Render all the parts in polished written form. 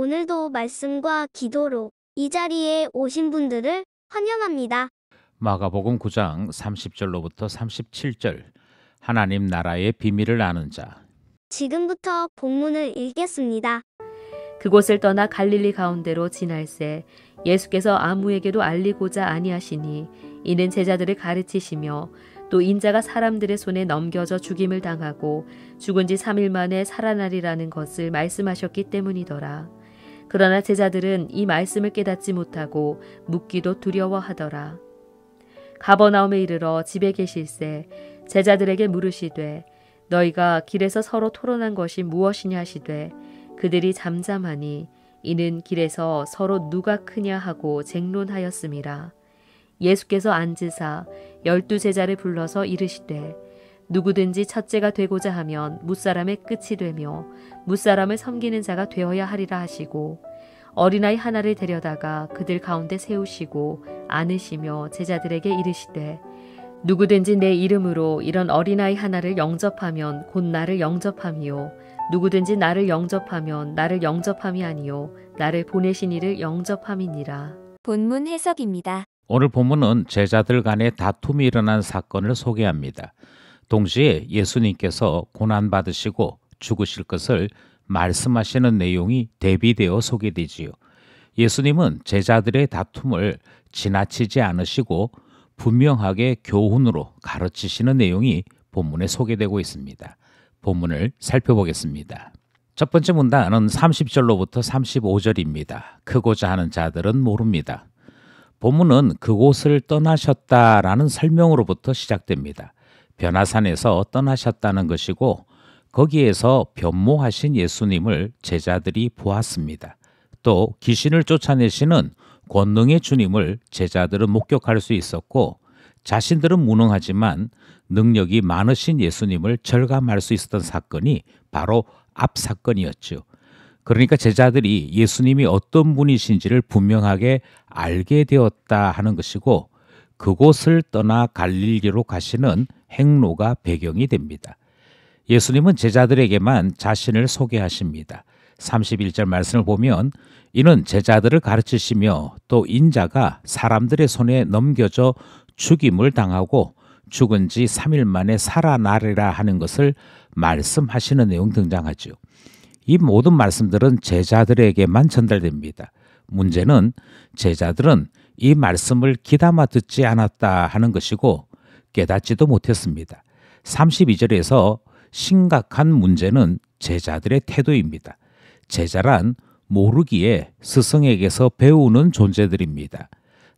오늘도 말씀과 기도로 이 자리에 오신 분들을 환영합니다. 마가복음 9장 30절로부터 37절 하나님 나라의 비밀을 아는 자. 지금부터 본문을 읽겠습니다. 그곳을 떠나 갈릴리 가운데로 지날새 예수께서 아무에게도 알리고자 아니하시니 이는 제자들을 가르치시며 또 인자가 사람들의 손에 넘겨져 죽임을 당하고 죽은 지 3일 만에 살아나리라는 것을 말씀하셨기 때문이더라. 그러나 제자들은 이 말씀을 깨닫지 못하고 묻기도 두려워하더라. 가버나움에 이르러 집에 계실새 제자들에게 물으시되 너희가 길에서 서로 토론한 것이 무엇이냐 하시되 그들이 잠잠하니 이는 길에서 서로 누가 크냐 하고 쟁론하였음이라. 예수께서 앉으사 12 제자를 불러서 이르시되 누구든지 첫째가 되고자 하면 뭇사람의 끝이 되며 뭇사람을 섬기는 자가 되어야 하리라 하시고 어린아이 하나를 데려다가 그들 가운데 세우시고 안으시며 제자들에게 이르시되 누구든지 내 이름으로 이런 어린아이 하나를 영접하면 곧 나를 영접함이요 누구든지 나를 영접하면 나를 영접함이 아니요 나를 보내신 이를 영접함이니라. 본문 해석입니다. 오늘 본문은 제자들 간의 다툼이 일어난 사건을 소개합니다. 동시에 예수님께서 고난받으시고 죽으실 것을 말씀하시는 내용이 대비되어 소개되지요. 예수님은 제자들의 다툼을 지나치지 않으시고 분명하게 교훈으로 가르치시는 내용이 본문에 소개되고 있습니다. 본문을 살펴보겠습니다. 첫 번째 문단은 30절로부터 35절입니다. 크고자 하는 자들은 모릅니다. 본문은 그곳을 떠나셨다라는 설명으로부터 시작됩니다. 변화산에서 떠나셨다는 것이고 거기에서 변모하신 예수님을 제자들이 보았습니다. 또 귀신을 쫓아내시는 권능의 주님을 제자들은 목격할 수 있었고 자신들은 무능하지만 능력이 많으신 예수님을 절감할 수 있었던 사건이 바로 앞 사건이었죠. 그러니까 제자들이 예수님이 어떤 분이신지를 분명하게 알게 되었다 하는 것이고 그곳을 떠나 갈릴리로 가시는 행로가 배경이 됩니다. 예수님은 제자들에게만 자신을 소개하십니다. 31절 말씀을 보면 이는 제자들을 가르치시며 또 인자가 사람들의 손에 넘겨져 죽임을 당하고 죽은 지 3일 만에 살아나리라 하는 것을 말씀하시는 내용 등장하죠. 이 모든 말씀들은 제자들에게만 전달됩니다. 문제는 제자들은 이 말씀을 귀담아 듣지 않았다 하는 것이고 깨닫지도 못했습니다. 32절에서 심각한 문제는 제자들의 태도입니다. 제자란 모르기에 스승에게서 배우는 존재들입니다.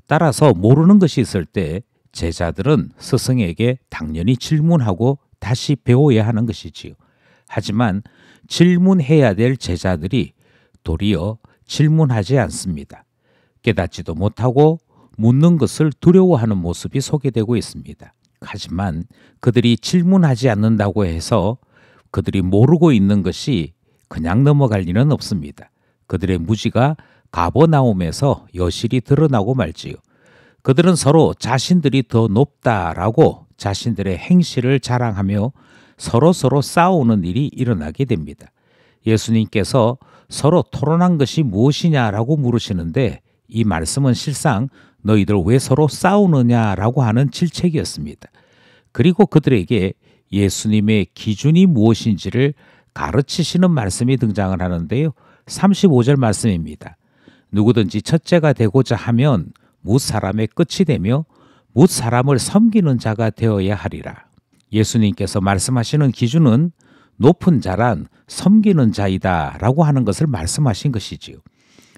따라서 모르는 것이 있을 때 제자들은 스승에게 당연히 질문하고 다시 배워야 하는 것이지요. 하지만 질문해야 될 제자들이 도리어 질문하지 않습니다. 깨닫지도 못하고 묻는 것을 두려워하는 모습이 소개되고 있습니다. 하지만 그들이 질문하지 않는다고 해서 그들이 모르고 있는 것이 그냥 넘어갈 리는 없습니다. 그들의 무지가 가버나움에서 여실히 드러나고 말지요. 그들은 서로 자신들이 더 높다라고 자신들의 행실을 자랑하며 서로 싸우는 일이 일어나게 됩니다. 예수님께서 서로 토론한 것이 무엇이냐라고 물으시는데 이 말씀은 실상 너희들 왜 서로 싸우느냐라고 하는 질책이었습니다. 그리고 그들에게 예수님의 기준이 무엇인지를 가르치시는 말씀이 등장을 하는데요. 35절 말씀입니다. 누구든지 첫째가 되고자 하면 뭇사람의 끝이 되며 뭇사람을 섬기는 자가 되어야 하리라. 예수님께서 말씀하시는 기준은 높은 자란 섬기는 자이다 라고 하는 것을 말씀하신 것이지요.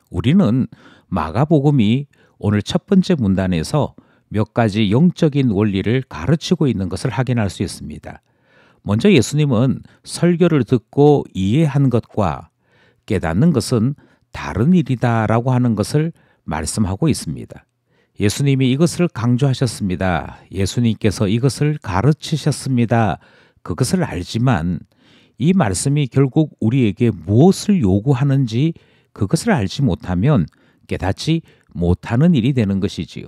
우리는 마가복음이 오늘 첫 번째 문단에서 몇 가지 영적인 원리를 가르치고 있는 것을 확인할 수 있습니다. 먼저 예수님은 설교를 듣고 이해한 것과 깨닫는 것은 다른 일이다라고 하는 것을 말씀하고 있습니다. 예수님이 이것을 강조하셨습니다. 예수님께서 이것을 가르치셨습니다. 그것을 알지만 이 말씀이 결국 우리에게 무엇을 요구하는지 그것을 알지 못하면 깨닫지 못하는 일이 되는 것이지요.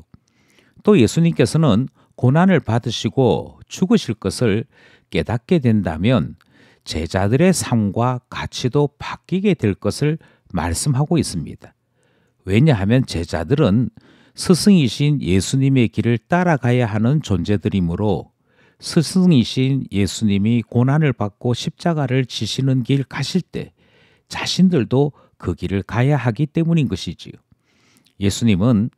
또 예수님께서는 고난을 받으시고 죽으실 것을 깨닫게 된다면 제자들의 삶과 가치도 바뀌게 될 것을 말씀하고 있습니다. 왜냐하면 제자들은 스승이신 예수님의 길을 따라가야 하는 존재들이므로 스승이신 예수님이 고난을 받고 십자가를 지시는 길 가실 때 자신들도 그 길을 가야 하기 때문인 것이지요. 예수님은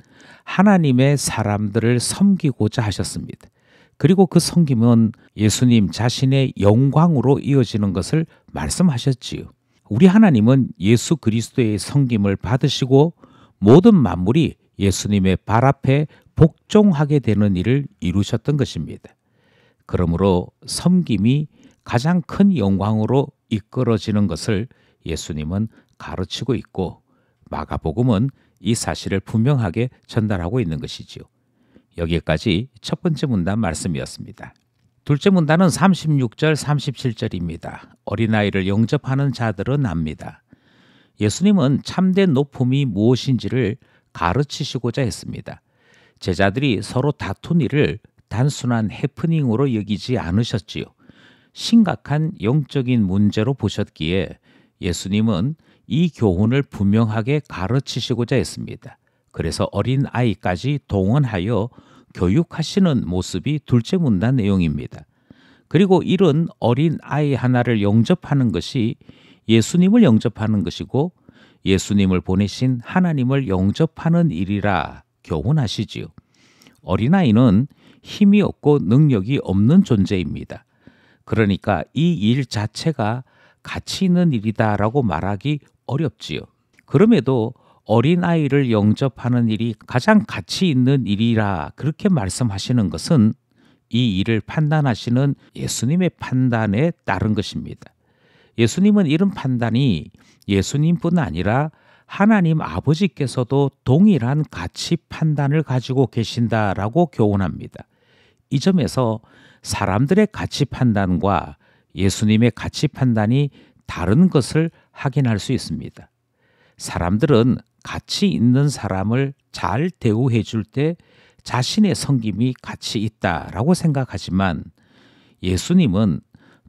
하나님의 사람들을 섬기고자 하셨습니다. 그리고 그 섬김은 예수님 자신의 영광으로 이어지는 것을 말씀하셨지요. 우리 하나님은 예수 그리스도의 섬김을 받으시고 모든 만물이 예수님의 발 앞에 복종하게 되는 일을 이루셨던 것입니다. 그러므로 섬김이 가장 큰 영광으로 이끌어지는 것을 예수님은 가르치고 있고 마가복음은 이 사실을 분명하게 전달하고 있는 것이지요. 여기까지 첫 번째 문단 말씀이었습니다. 둘째 문단은 36절, 37절입니다. 어린아이를 영접하는 자들은 압니다. 예수님은 참된 높음이 무엇인지를 가르치시고자 했습니다. 제자들이 서로 다툰 일을 단순한 해프닝으로 여기지 않으셨지요. 심각한 영적인 문제로 보셨기에 예수님은 이 교훈을 분명하게 가르치시고자 했습니다. 그래서 어린 아이까지 동원하여 교육하시는 모습이 둘째 문단 내용입니다. 그리고 이런 어린 아이 하나를 영접하는 것이 예수님을 영접하는 것이고 예수님을 보내신 하나님을 영접하는 일이라 교훈하시지요. 어린아이는 힘이 없고 능력이 없는 존재입니다. 그러니까 이 일 자체가 가치 있는 일이다라고 말하기 어렵지요. 그럼에도 어린아이를 영접하는 일이 가장 가치 있는 일이라 그렇게 말씀하시는 것은 이 일을 판단하시는 예수님의 판단에 따른 것입니다. 예수님은 이런 판단이 예수님뿐 아니라 하나님 아버지께서도 동일한 가치 판단을 가지고 계신다라고 교훈합니다. 이 점에서 사람들의 가치 판단과 예수님의 가치 판단이 다른 것을 확인할 수 있습니다. 사람들은 가치 있는 사람을 잘 대우해 줄 때 자신의 섬김이 가치 있다라고 생각하지만 예수님은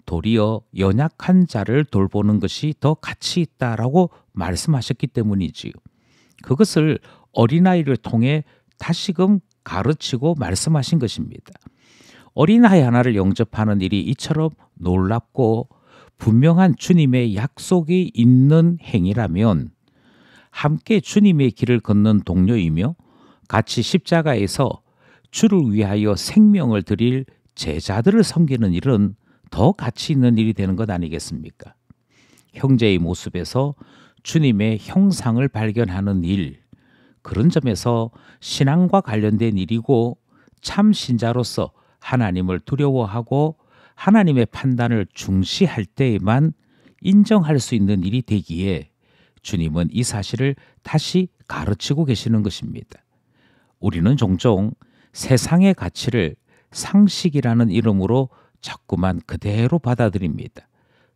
도리어 연약한 자를 돌보는 것이 더 가치 있다라고 말씀하셨기 때문이지요. 그것을 어린아이를 통해 다시금 가르치고 말씀하신 것입니다. 어린아이 하나를 영접하는 일이 이처럼 놀랍고 분명한 주님의 약속이 있는 행위라면 함께 주님의 길을 걷는 동료이며 같이 십자가에서 주를 위하여 생명을 드릴 제자들을 섬기는 일은 더 가치 있는 일이 되는 것 아니겠습니까? 형제의 모습에서 주님의 형상을 발견하는 일, 그런 점에서 신앙과 관련된 일이고 참 신자로서 하나님을 두려워하고 하나님의 판단을 중시할 때에만 인정할 수 있는 일이 되기에 주님은 이 사실을 다시 가르치고 계시는 것입니다. 우리는 종종 세상의 가치를 상식이라는 이름으로 자꾸만 그대로 받아들입니다.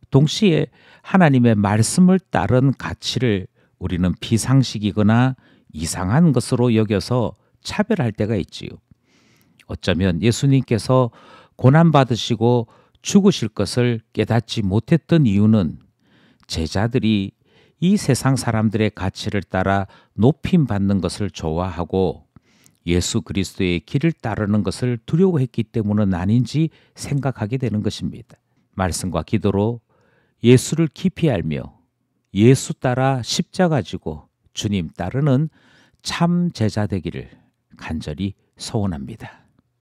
동시에 하나님의 말씀을 따른 가치를 우리는 비상식이거나 이상한 것으로 여겨서 차별할 때가 있지요. 어쩌면 예수님께서 고난받으시고 죽으실 것을 깨닫지 못했던 이유는 제자들이 이 세상 사람들의 가치를 따라 높임받는 것을 좋아하고 예수 그리스도의 길을 따르는 것을 두려워했기 때문은 아닌지 생각하게 되는 것입니다. 말씀과 기도로 예수를 깊이 알며 예수 따라 십자가 지고 주님 따르는 참 제자 되기를 간절히 소원합니다.